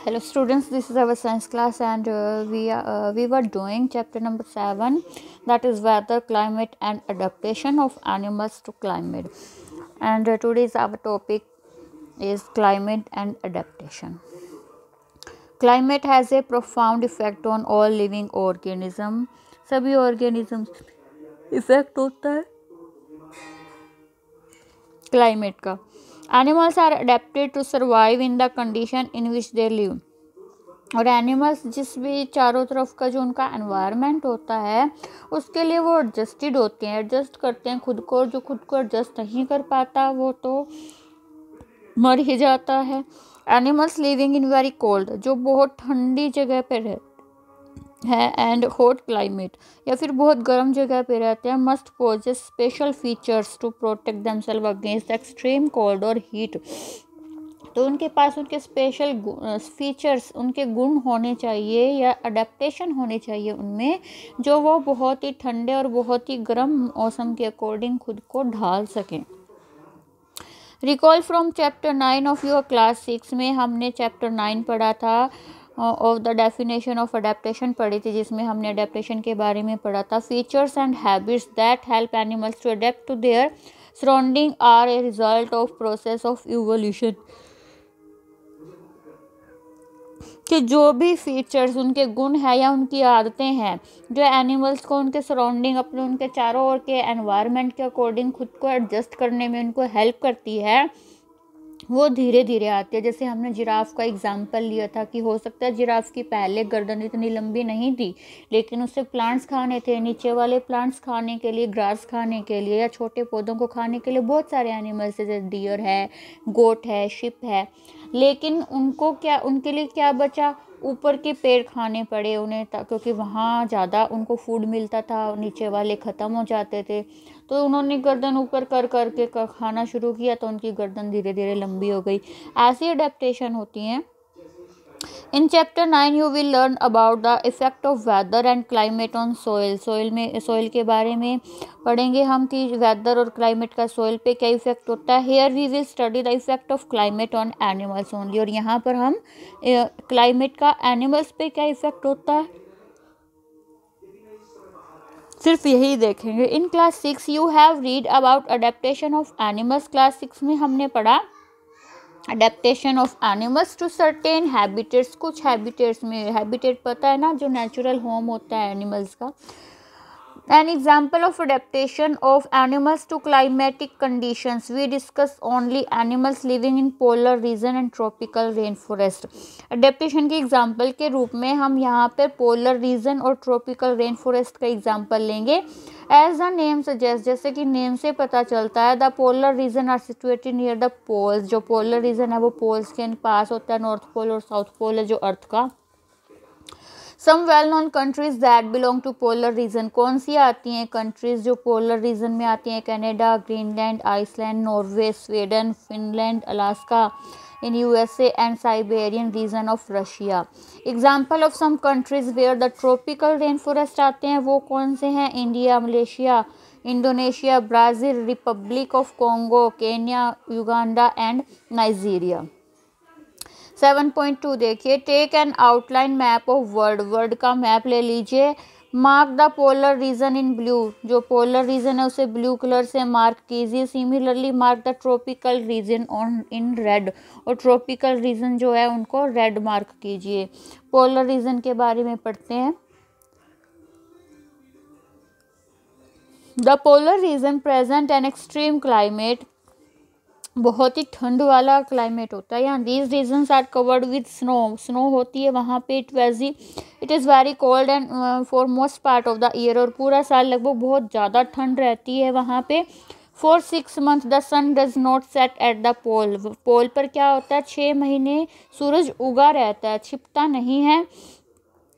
Hello students, this is our science class and we were doing chapter number 7, that is weather, climate and adaptation of animals to climate. And today's our topic is climate and adaptation. Climate has a profound effect on all living organism. सभी organisms effect होता है climate का. Animals are adapted to survive in the condition in which they live. और animals जिस भी चारों तरफ का जो उनका एनवायरनमेंट होता है उसके लिए वो एडजस्टेड होते हैं, एडजस्ट करते हैं खुद को. और जो खुद को एडजस्ट नहीं कर पाता वो तो मर ही जाता है. Animals living in very cold, जो बहुत ठंडी जगह पे रहते हैं, एंड हॉट क्लाइमेट या फिर बहुत गर्म जगह पे रहते हैं, must possess special features to protect themselves against extreme cold और हीट. तो उनके पास उनके स्पेशल फीचर्स, उनके गुण होने चाहिए या अडेप्टेशन होने चाहिए उनमें, जो वो बहुत ही ठंडे और बहुत ही गर्म मौसम के अकॉर्डिंग खुद को ढाल सकें. Recall from chapter 9 of your class 6 में हमने चैप्टर 9 पढ़ा था of the definition of adaptation पढ़ी थी, जिसमें हमने अडेप्टेशन के बारे में पढ़ा था. Features and habits that help animals to adapt to their surrounding are a result of process of evolution. कि जो भी फीचर्स, उनके गुण हैं या उनकी आदतें हैं जो एनिमल्स को उनके सराउंडिंग, अपने उनके चारों ओर के एनवायरनमेंट के अकॉर्डिंग खुद को एडजस्ट करने में उनको हेल्प करती है, वो धीरे धीरे आती है. जैसे हमने जिराफ का एग्जांपल लिया था कि हो सकता है जिराफ की पहले गर्दन इतनी लंबी नहीं थी, लेकिन उसे प्लांट्स खाने थे, नीचे वाले प्लांट्स खाने के लिए, ग्रास खाने के लिए या छोटे पौधों को खाने के लिए बहुत सारे एनिमल्स है, जैसे डियर है, गोट है, शिप है. लेकिन उनको क्या, उनके लिए क्या बचा, ऊपर के पेड़ खाने पड़े उन्हें, क्योंकि वहाँ ज़्यादा उनको फूड मिलता था, नीचे वाले ख़त्म हो जाते थे. तो उन्होंने गर्दन ऊपर कर करके खाना शुरू किया, तो उनकी गर्दन धीरे धीरे लंबी हो गई. ऐसी अडेप्टेशन होती हैं. In chapter 9 you will learn about the effect of weather and climate on soil. Soil के बारे में पढ़ेंगे हम कि वेदर और क्लाइमेट का सोइल पे क्या इफेक्ट होता है. Here we will study the effect of climate on animals only. और यहाँ पर हम क्लाइमेट का एनिमल्स पे क्या इफेक्ट होता है सिर्फ यही देखेंगे. In class 6 you have read about adaptation of animals. Class 6 में हमने पढ़ा adaptation of animals to certain habitats. कुछ हैबिटेट्स में, हैबिटेट पता है ना, जो नेचुरल होम होता है एनिमल्स का. An example of adaptation of animals to climatic conditions. We discuss only animals living in polar region and tropical rainforest. Adaptation के example के रूप में हम यहाँ पर polar region और tropical rainforest का example लेंगे. As the name suggests, जैसे कि नेम से पता चलता है, the polar region are situated near the poles. जो polar region है वो poles के पास होता है, नॉर्थ पोल और साउथ पोल है जो अर्थ का. Some well-known countries that belong to polar region. कौन सी आती हैं कंट्रीज जो पोलर रीजन में आती हैं? Canada, Greenland, Iceland, Norway, Sweden, Finland, Alaska in USA and Siberian region of Russia. Example of some countries where the tropical rainforest आते हैं वो कौन से हैं? India, Malaysia, Indonesia, Brazil, Republic of Congo, Kenya, Uganda and Nigeria. 7.2 देखिए. Take an outline map of world. World का map ले लीजिए. Mark the polar region in blue. जो पोलर रीजन है उसे ब्लू कलर से मार्क कीजिए. Similarly mark the tropical region on in red. और ट्रॉपिकल रीजन जो है उनको रेड मार्क कीजिए. पोलर रीजन के बारे में पढ़ते हैं. The polar reason present an extreme climate. बहुत ही ठंड वाला क्लाइमेट होता है यहाँ. These regions are covered with snow. Snow होती है वहाँ पे. It is very cold and for most part of the year. और पूरा साल लगभग बहुत ज़्यादा ठंड रहती है वहाँ पे. For 6 months the sun does not set at the pole. Pole पर क्या होता है, 6 महीने सूरज उगा रहता है, छिपता नहीं है.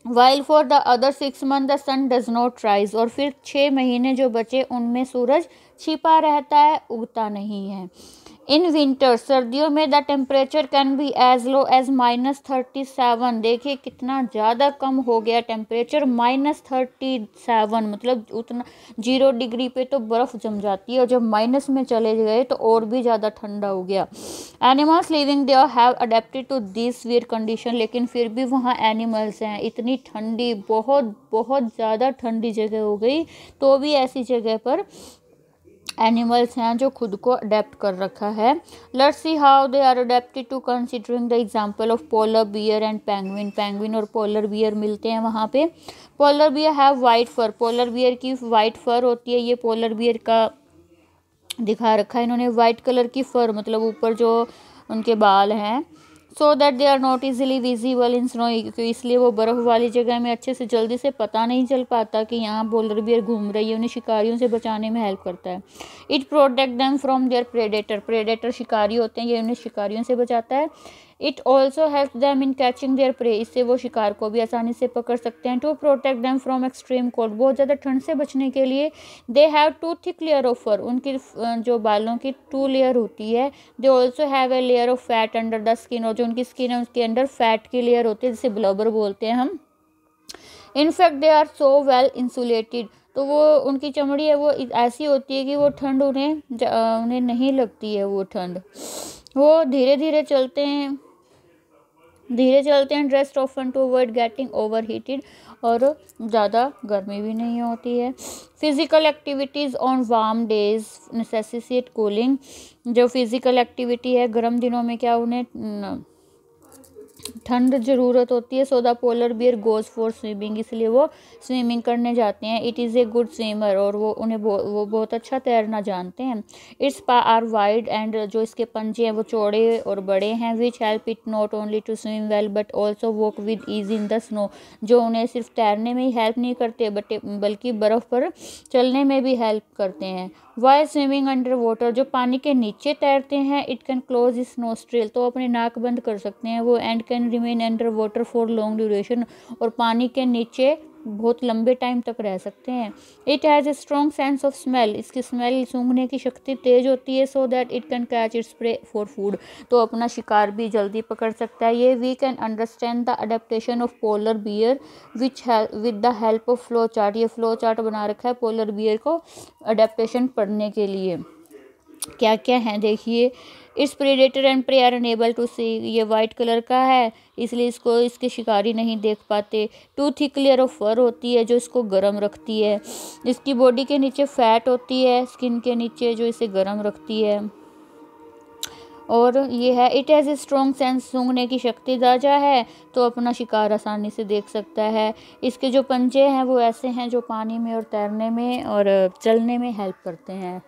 While for the other 6 months the sun does not rise. और फिर 6 महीने जो बचे उनमें सूरज छिपा रहता है, उगता नहीं है. इन विंटर, सर्दियों में the temperature can be as low as -37। देखिए कितना ज़्यादा कम हो गया टेम्परेचर, -37, मतलब उतना 0 डिग्री पे तो बर्फ़ जम जाती है और जब माइनस में चले गए तो और भी ज़्यादा ठंडा हो गया। Animals living there have adapted to this wear condition, लेकिन फिर भी वहाँ एनिमल्स हैं, इतनी ठंडी, बहुत बहुत ज़्यादा ठंडी जगह हो गई, तो भी ऐसी जगह पर एनिमल्स हैं जो खुद को अडेप्ट कर रखा है। Let's see how they are adapted to considering the example of polar bear and penguin. Penguin और पोलर बियर मिलते हैं वहाँ पे। Polar bear have white fur, polar bear की वाइट फर होती है, ये पोलर बियर का दिखा रखा है इन्होंने, वाइट कलर की फर, मतलब ऊपर जो उनके बाल हैं, so that they are not easily visible in snow, इसलिए वो बर्फ़ वाली जगह में अच्छे से जल्दी से पता नहीं चल पाता कि यहाँ पोलर बियर घूम रही है, उन्हें शिकारियों से बचाने में हेल्प करता है। It protect them from their predator, predator शिकारी होते हैं, ये उन्हें शिकारियों से बचाता है। It also help them in catching their prey, इससे वो शिकार को भी आसानी से पकड़ सकते हैं। To protect them from extreme cold, बहुत ज़्यादा ठंड से बचने के लिए they have 2 thick layer of fur, उनकी जो बालों की 2 लेयर होती है। They also have a layer of fat under the skin, और जो उनकी स्किन है उसके अंदर फैट की लेयर होती है जिसे ब्लबर बोलते हैं हम। In fact they are so well insulated, तो वो उनकी चमड़ी है वो ऐसी होती है कि वो ठंड उन्हें नहीं लगती है, वो ठंड, वो धीरे धीरे चलते हैं, dressed often to avoid getting over heated, और ज़्यादा गर्मी भी नहीं होती है। Physical activities on warm days necessitate cooling, जो फिज़िकल एक्टिविटी है गर्म दिनों में क्या उन्हें ठंड ज़रूरत होती है। So the polar bear goes for swimming, इसलिए वो स्विमिंग करने जाते हैं। It is a good swimmer, और वो बहुत अच्छा तैरना जानते हैं। इट्स पा आर वाइड एंड, जो इसके पंजे हैं वो चौड़े और बड़े हैं। Which help it not only to swim well but also walk with ease in the snow, जो उन्हें सिर्फ तैरने में ही हेल्प नहीं करते बल्कि बर्फ़ पर चलने में भी हेल्प करते हैं। वाइल स्विमिंग अंडर वाटर, जो पानी के नीचे तैरते हैं, इट कैन क्लोज इस नोस्ट्रिल, तो अपने नाक बंद कर सकते हैं वो। And can remain under water for long duration, और पानी के नीचे बहुत लंबे टाइम तक रह सकते हैं। It has a strong sense of smell, इसकी स्मेल सूंघने की शक्ति तेज होती है। So that it can catch its prey for food, तो अपना शिकार भी जल्दी पकड़ सकता है ये। We can understand the adaptation of polar bear which with the help of flow chart, ये फ्लो चार्ट बना रखा है पोलर बियर को अडेप्टेशन पढ़ने के लिए। क्या क्या है देखिए। It's predator and prey are unable to see, ये वाइट कलर का है इसलिए इसको इसके शिकारी नहीं देख पाते। 2 थिक लेयर ऑफ फर होती है जो इसको गर्म रखती है। इसकी बॉडी के नीचे फैट होती है स्किन के नीचे जो इसे गर्म रखती है। और ये है it has a strong sense, सूंघने की शक्ति ताज़ा है तो अपना शिकार आसानी से देख सकता है। इसके जो पंजे हैं वो ऐसे हैं जो पानी में और तैरने में और चलने में हेल्प करते हैं।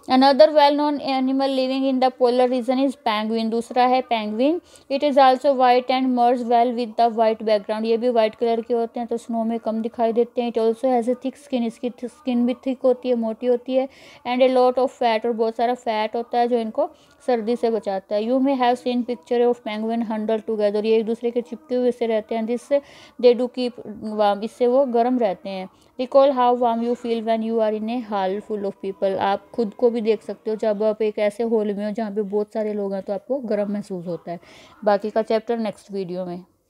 Another well known animal living in the polar reason is penguin, दूसरा है penguin. It is also white and merge well with the white background, ये भी वाइट कलर के होते हैं तो स्नो में कम दिखाई देते हैं। It also has a thick skin, इसकी स्किन भी थिक होती है, मोटी होती है। And a lot of fat, और बहुत सारा फैट होता है जो इनको सर्दी से बचाता है। You may have seen picture of penguin huddle together, ये एक दूसरे के चिपके हुए से रहते हैं। This they do keep warm, इससे वो गर्म रहते हैं। Recall how warm you feel when you are in a hall full of people, आप खुद को भी देख सकते हो जब आप एक ऐसे हॉल में हो जहाँ पे बहुत सारे लोग हैं तो आपको गर्म महसूस होता है। बाकी का चैप्टर नेक्स्ट वीडियो में।